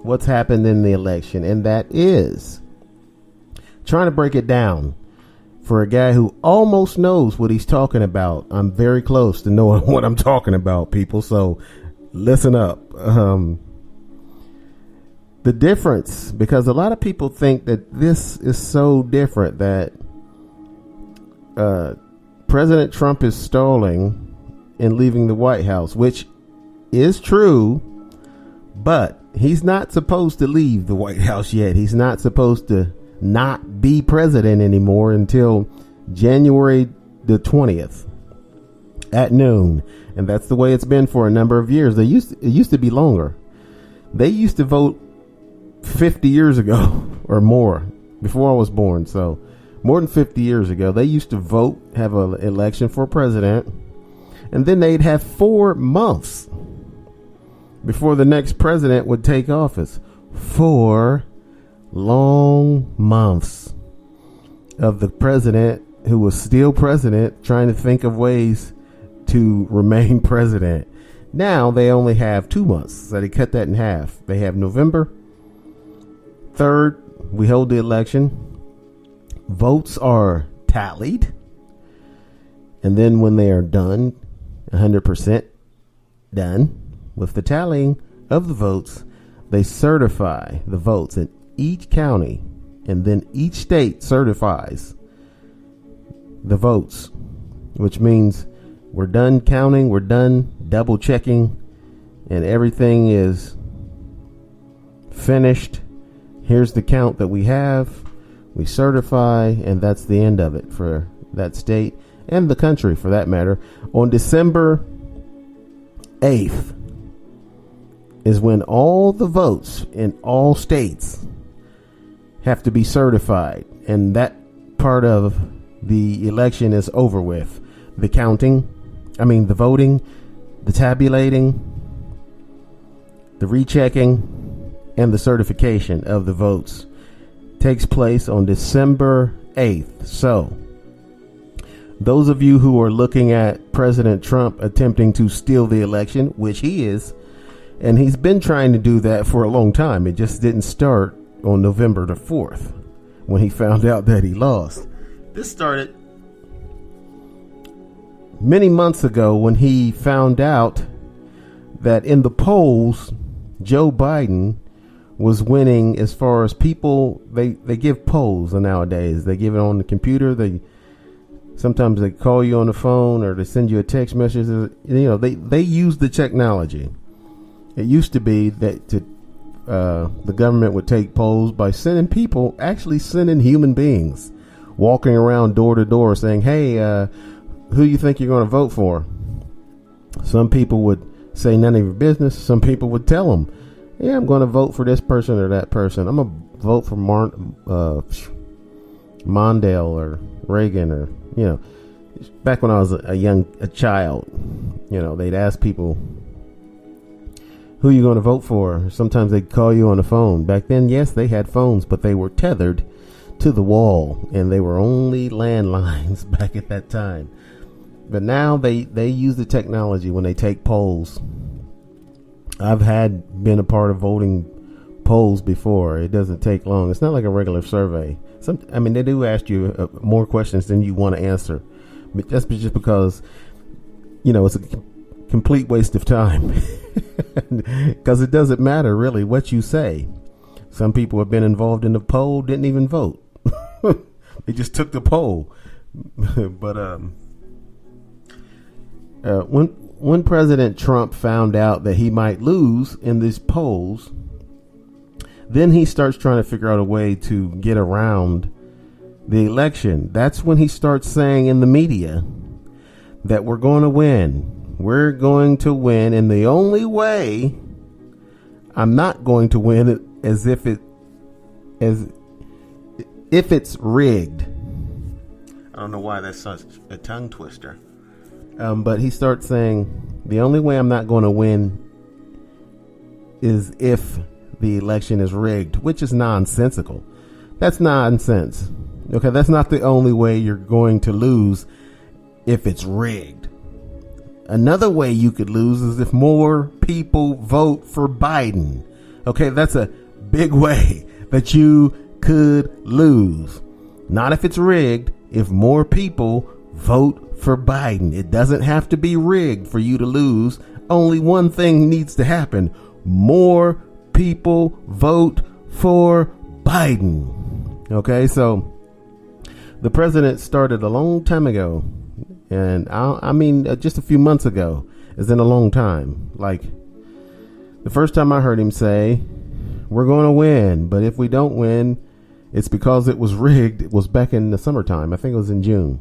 what's happened in the election, and that is trying to break it down for a guy who almost knows what he's talking about. I'm very close to knowing what I'm talking about, people, so listen up. The difference, because a lot of people think that this is so different, that President Trump is stalling and leaving the White House, which is true, but he's not supposed to leave the White House yet. He's not supposed to not be president anymore until January the 20th at noon. And that's the way it's been for a number of years. It used to be longer. They used to vote 50 years ago or more, before I was born. So more than 50 years ago, they used to vote, have an election for president, and then they'd have 4 months before the next president would take office. 4 long months of the president who was still president trying to think of ways to remain president. Now they only have 2 months, so they cut that in half. They have November 3rd, we hold the election. Votes are tallied, and then when they are done, 100% done with the tallying of the votes, they certify the votes in each county, and then each state certifies the votes, which means we're done counting, we're done double checking, and everything is finished. Here's the count that we have. We certify, and that's the end of it for that state and the country, for that matter. On December 8th is when all the votes in all states have to be certified, and that part of the election is over with. The voting, the tabulating, the rechecking, and the certification of the votes takes place on December 8th. So those of you who are looking at President Trump attempting to steal the election, which he is, and he's been trying to do that for a long time. It just didn't start on November the 4th when he found out that he lost. This started many months ago when he found out that in the polls, Joe Biden was winning. As far as people, they give polls nowadays. They give it on the computer. Sometimes they call you on the phone, or they send you a text message. They use the technology. It used to be that the government would take polls by sending human beings walking around door to door saying, hey, who you think you're going to vote for? Some people would say none of your business. Some people would tell them, yeah, I'm going to vote for this person or that person. I'm going to vote for Mondale or Reagan, or, back when I was a child, they'd ask people, who are you going to vote for? Sometimes they'd call you on the phone. Back then, yes, they had phones, but they were tethered to the wall, and they were only landlines back at that time. But now they use the technology when they take polls. I've been a part of voting polls before. It doesn't take long. It's not like a regular survey. They do ask you more questions than you want to answer. But that's just because, it's a complete waste of time. Because it doesn't matter really what you say. Some people have been involved in the poll, didn't even vote. They just took the poll. But when President Trump found out that he might lose in these polls, then he starts trying to figure out a way to get around the election. That's when he starts saying in the media that we're going to win. We're going to win. And the only way I'm not going to win it as if it's rigged. I don't know why that's such a tongue twister. But he starts saying the only way I'm not going to win is if the election is rigged, which is nonsensical. That's nonsense. Okay, that's not the only way you're going to lose if it's rigged. Another way you could lose is if more people vote for Biden. Okay, that's a big way that you could lose. Not if it's rigged, if more people vote for Biden. It doesn't have to be rigged for you to lose. Only one thing needs to happen. More people vote for Biden. Okay, so the president started a long time ago. And I mean, just a few months ago, is in a long time. Like, the first time I heard him say, we're going to win, but if we don't win, it's because it was rigged. It was back in the summertime. I think it was in June.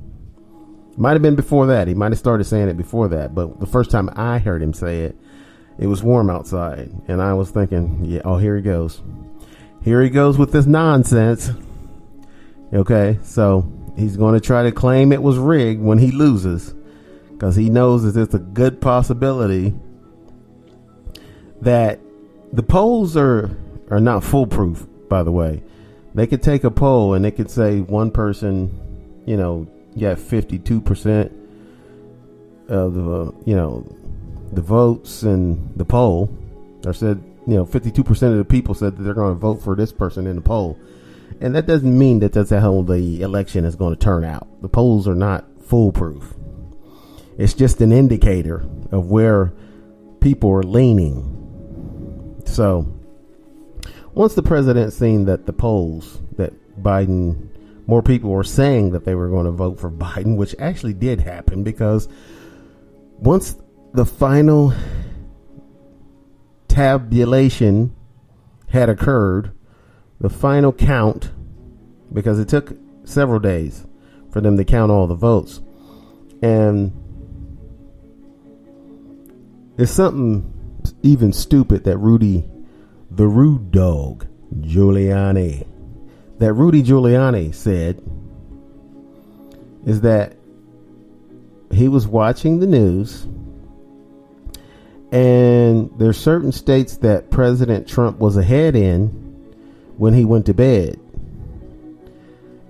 Might have been before that. He might have started saying it before that. But the first time I heard him say it, it was warm outside. And I was thinking, yeah, oh, here he goes. Here he goes with this nonsense. Okay, so he's going to try to claim it was rigged when he loses, because he knows that it's a good possibility that the polls are not foolproof, by the way. They could take a poll and they could say one person, you got 52% of the votes in the poll, or said, 52% of the people said that they're going to vote for this person in the poll. And that doesn't mean that that's how the election is going to turn out. The polls are not foolproof. It's just an indicator of where people are leaning. So once the president seen that the polls that Biden, more people were saying that they were going to vote for Biden, which actually did happen, because once the final tabulation had occurred, the final count, because it took several days for them to count all the votes. And it's something even stupid that Rudy Giuliani said, is that he was watching the news, and there's certain states that President Trump was ahead in when he went to bed.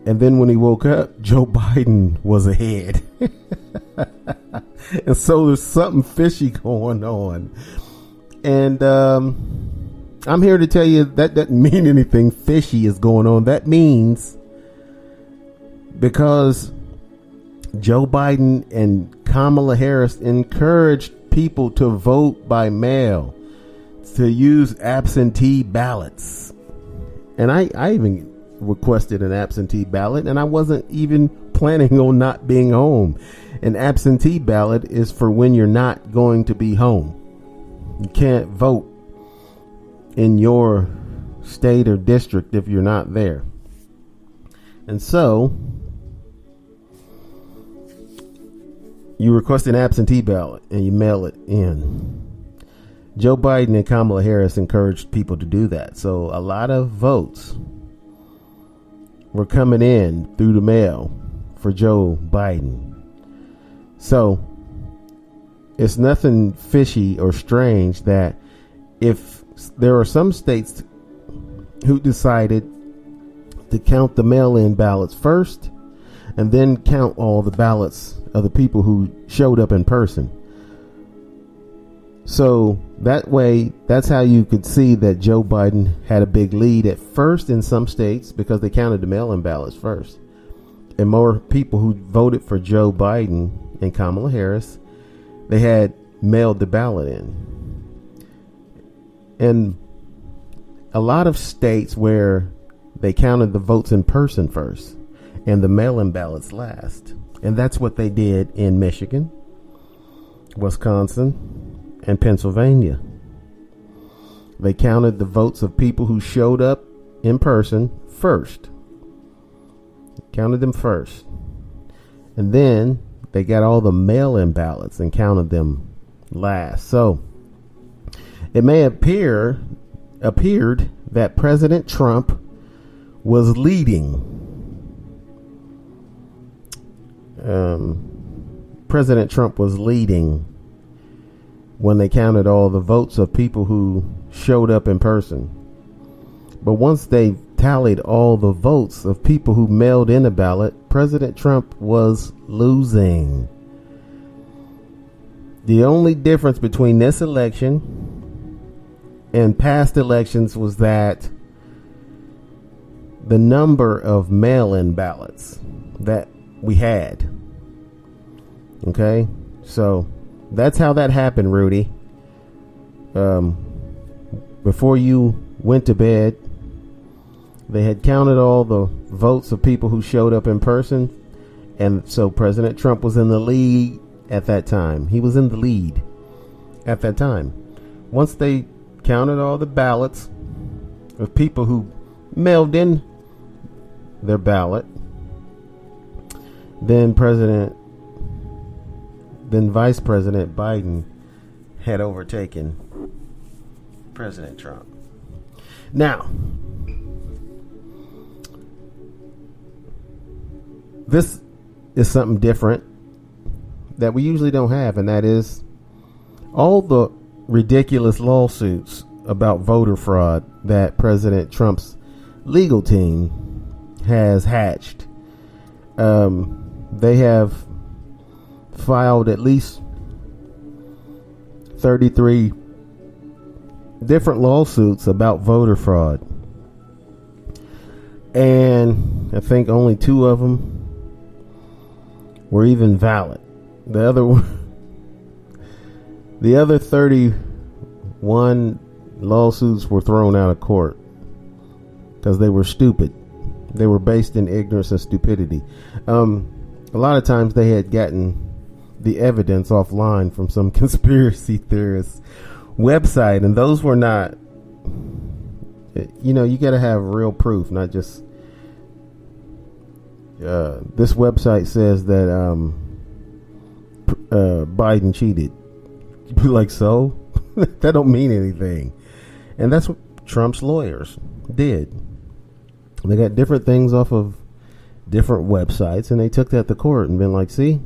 And then when he woke up, Joe Biden was ahead. And so there's something fishy going on. And I'm here to tell you that doesn't mean anything fishy is going on. That means because Joe Biden and Kamala Harris encouraged people to vote by mail, to use absentee ballots. And I even requested an absentee ballot, and I wasn't even planning on not being home. An absentee ballot is for when you're not going to be home. You can't vote in your state or district if you're not there. And so you request an absentee ballot and you mail it in. Joe Biden and Kamala Harris encouraged people to do that. So a lot of votes were coming in through the mail for Joe Biden. So it's nothing fishy or strange that if there are some states who decided to count the mail-in ballots first and then count all the ballots of the people who showed up in person. So that way, that's how you could see that Joe Biden had a big lead at first in some states, because they counted the mail-in ballots first. And more people who voted for Joe Biden and Kamala Harris, they had mailed the ballot in. And a lot of states where they counted the votes in person first and the mail-in ballots last. And that's what they did in Michigan, Wisconsin, and Pennsylvania. They counted the votes of people who showed up in person first. Counted them first. And then they got all the mail-in ballots and counted them last. So it may appeared that President Trump was leading. President Trump was leading when they counted all the votes of people who showed up in person. But once they tallied all the votes of people who mailed in a ballot, President Trump was losing. The only difference between this election in past elections was that the number of mail-in ballots that we had. Okay, so that's how that happened, Rudy. Before you went to bed, they had counted all the votes of people who showed up in person, and so President Trump was in the lead at that time. He was in the lead at that time. Once they counted all the ballots of people who mailed in their ballot, then Vice President Biden had overtaken President Trump. Now, this is something different that we usually don't have, and that is all the ridiculous lawsuits about voter fraud that President Trump's legal team has hatched. They have filed at least 33 different lawsuits about voter fraud, and I think only 2 of them were even valid. The other 31 lawsuits were thrown out of court because they were stupid. They were based in ignorance and stupidity. A lot of times they had gotten the evidence offline from some conspiracy theorist website, and those were not, you got to have real proof, not just this website says that Biden cheated. You'd be like, so? That don't mean anything. And that's what Trump's lawyers did. They got different things off of different websites, and they took that to court and been like, see,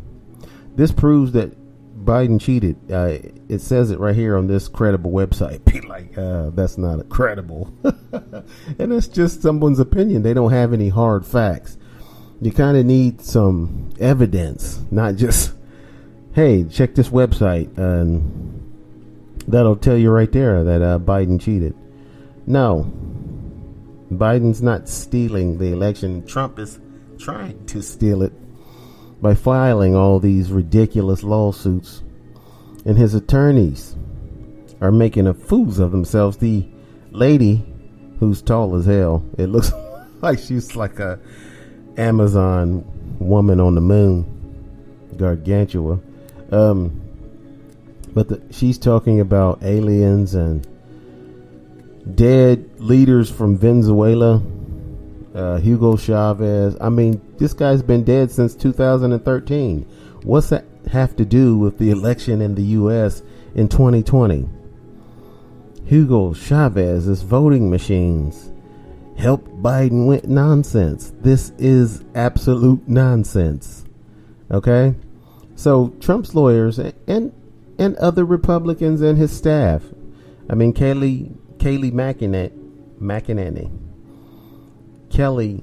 this proves that Biden cheated. It says it right here on this credible website. Be like, that's not credible. And it's just someone's opinion. They don't have any hard facts. You kind of need some evidence, not just, hey, check this website, and that'll tell you right there that Biden cheated. No, Biden's not stealing the election. Trump is trying to steal it by filing all these ridiculous lawsuits, and his attorneys are making a fools of themselves. The lady who's tall as hell, it looks like she's like a Amazon woman on the moon, Gargantua. But she's talking about aliens and dead leaders from Venezuela. Hugo Chavez. I mean, this guy's been dead since 2013. What's that have to do with the election in the U.S. in 2020? Hugo Chavez's voting machines helped Biden win. Nonsense. This is absolute nonsense. Okay? So Trump's lawyers and other Republicans and his staff. I mean, Kayleigh McEnany. Kayleigh.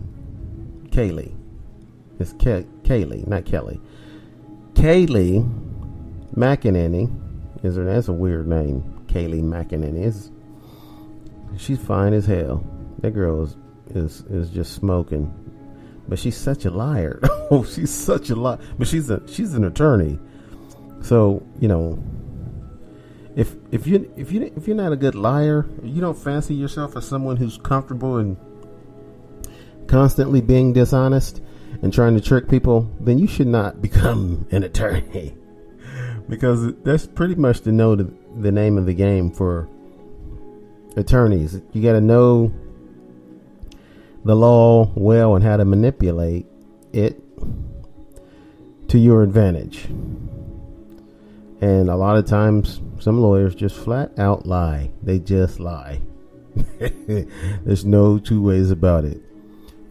It's Kayleigh, not Kelly. Kayleigh McEnany is her. That's a weird name. Kayleigh McEnany. She's fine as hell. That girl is just smoking, but she's such a liar. Oh, she's such a liar. But she's an attorney. So if you're not a good liar, you don't fancy yourself as someone who's comfortable in constantly being dishonest and trying to trick people, then you should not become an attorney, because that's pretty much the name of the game for attorneys. You got to know the law well and how to manipulate it to your advantage. And a lot of times, some lawyers just flat out lie. They just lie. There's no two ways about it.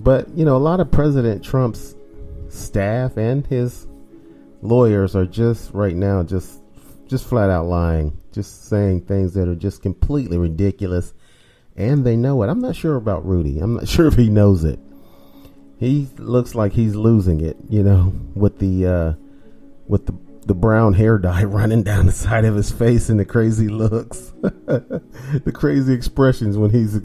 But, a lot of President Trump's staff and his lawyers are just right now just flat out lying, just saying things that are just completely ridiculous, and they know it. I'm not sure about Rudy. I'm not sure if he knows it. He looks like he's losing it, with the the brown hair dye running down the side of his face and the crazy looks, the crazy expressions when he's